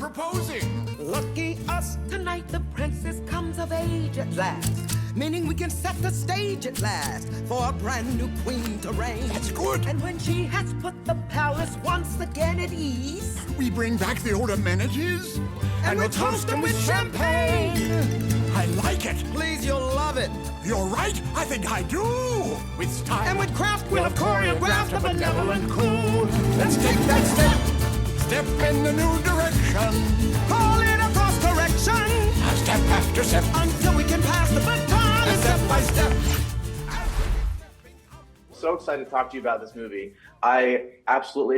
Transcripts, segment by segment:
proposing. Lucky us, tonight the princess comes of age at last. Meaning we can set the stage at last for a brand new queen to reign. That's good. And when she has put the palace once again at ease, We bring back the old amenities. and we'll toast them with champagne. I like it. Please, you'll love it. You're right. I think I do. With style. And with craft, we'll have choreographed a benevolent coup. Let's take that step. Step in the new direction. Call it a cross correction Step after step. until we can pass the baton. Step by step. So excited to talk to you about this movie. It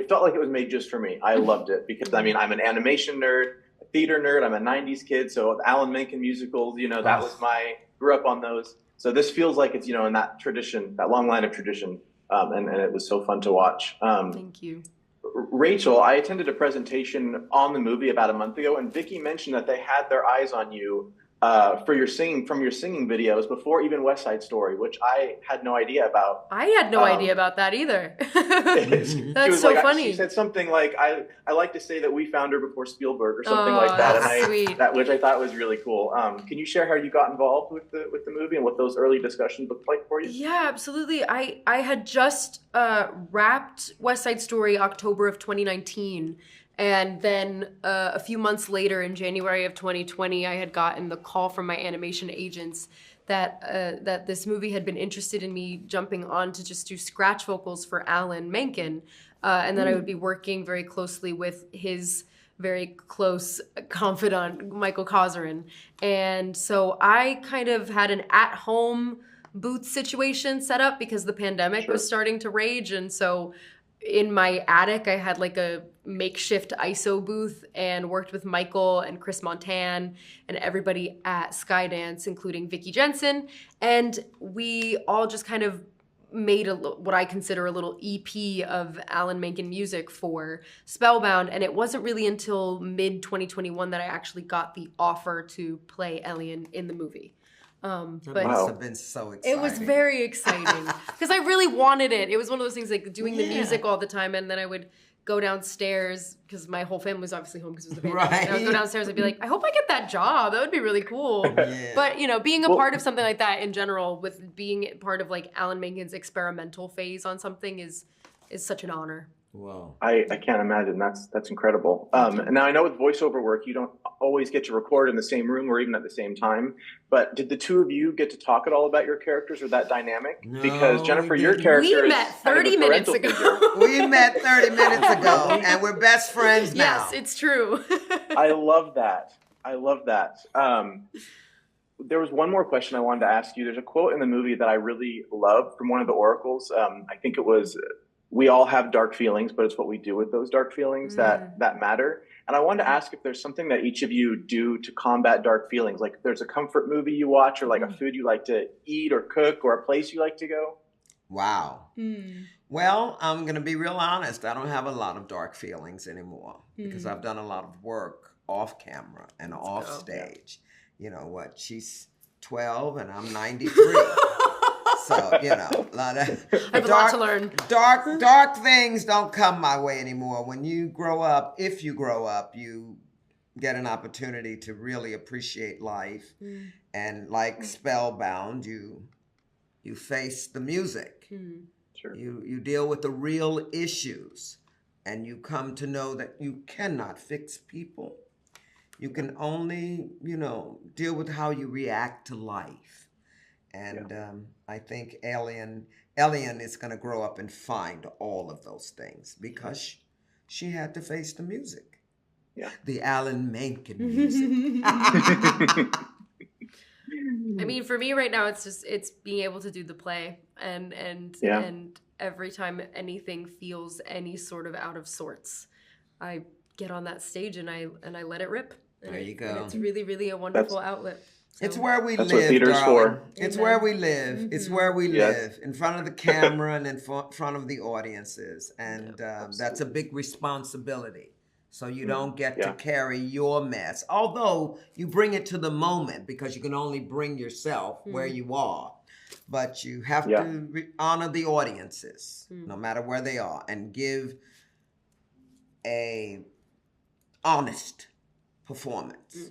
felt like it was made just for me. I loved it because, I mean, I'm an animation nerd, a theater nerd. I'm a 90s kid. So Alan Menken musicals, that was grew up on those. So this feels like it's, in that tradition, that long line of tradition. And it was so fun to watch. Thank you. Rachel, I attended a presentation on the movie about a month ago, and Vicky mentioned that they had their eyes on you from your singing videos before even West Side Story, which I had no idea about. I had no idea about that either. That's so funny. She said something like, "I like to say that we found her before Spielberg," or something like that, that's sweet. Which I thought was really cool. Can you share how you got involved with the movie and what those early discussions looked like for you? Yeah, absolutely. I had just wrapped West Side Story October of 2019. And then a few months later, in January of 2020, I had gotten the call from my animation agents that this movie had been interested in me jumping on to just do scratch vocals for Alan Menken, and that I would be working very closely with his very close confidant, Michael Kozerin. And so I kind of had an at-home booth situation set up because the pandemic was starting to rage, and so in my attic, I had like a makeshift ISO booth and worked with Michael and Chris Montan and everybody at Skydance, including Vicky Jensen. And we all just kind of made what I consider a little EP of Alan Menken music for Spellbound. And it wasn't really until mid-2021 that I actually got the offer to play Elian in the movie. But must have been so exciting. It was very exciting because I really wanted it. It was one of those things like doing the music all the time, and then I would go downstairs because my whole family was obviously home because it was the pandemic. Right. And I would go downstairs and be like, I hope I get that job. That would be really cool. But being a part of something like that in general, with being part of like Alan Menken's experimental phase on something is such an honor. Wow. I can't imagine. That's incredible. And now I know with voiceover work, you don't always get to record in the same room or even at the same time. But did the two of you get to talk at all about your characters or that dynamic? No, because Jenifer, your character we met 30 minutes ago. We met 30 minutes ago, and we're best friends now. Yes, it's true. I love that. There was one more question I wanted to ask you. There's a quote in the movie that I really love from one of the oracles. I think it was, "We all have dark feelings, but it's what we do with those dark feelings that matter." And I wanted to ask if there's something that each of you do to combat dark feelings. Like if there's a comfort movie you watch, or like a food you like to eat or cook, or a place you like to go. Wow. Well, I'm going to be real honest. I don't have a lot of dark feelings anymore because I've done a lot of work off camera and off stage. You know what? She's 12 and I'm 93. So, a lot of I have a lot to learn. Dark things don't come my way anymore. When you grow up, if you grow up, you get an opportunity to really appreciate life. And like Spellbound, you face the music. Sure. You deal with the real issues, and you come to know that you cannot fix people. You can only, deal with how you react to life. And I think Elian is going to grow up and find all of those things because she had to face the music. Yeah. The Alan Menken music. I mean, for me right now, it's being able to do the play and every time anything feels any sort of out of sorts, I get on that stage and I let it rip. There you go. And it's really, really a wonderful outlet. So. It's where we That's live, what theater's darling. for. It's where we live. It's where we live, in front of the camera and in front of the audiences. And that's a big responsibility. So you don't get to carry your mess. Although you bring it to the moment because you can only bring yourself where you are. But you have to honor the audiences, no matter where they are, and give a honest performance.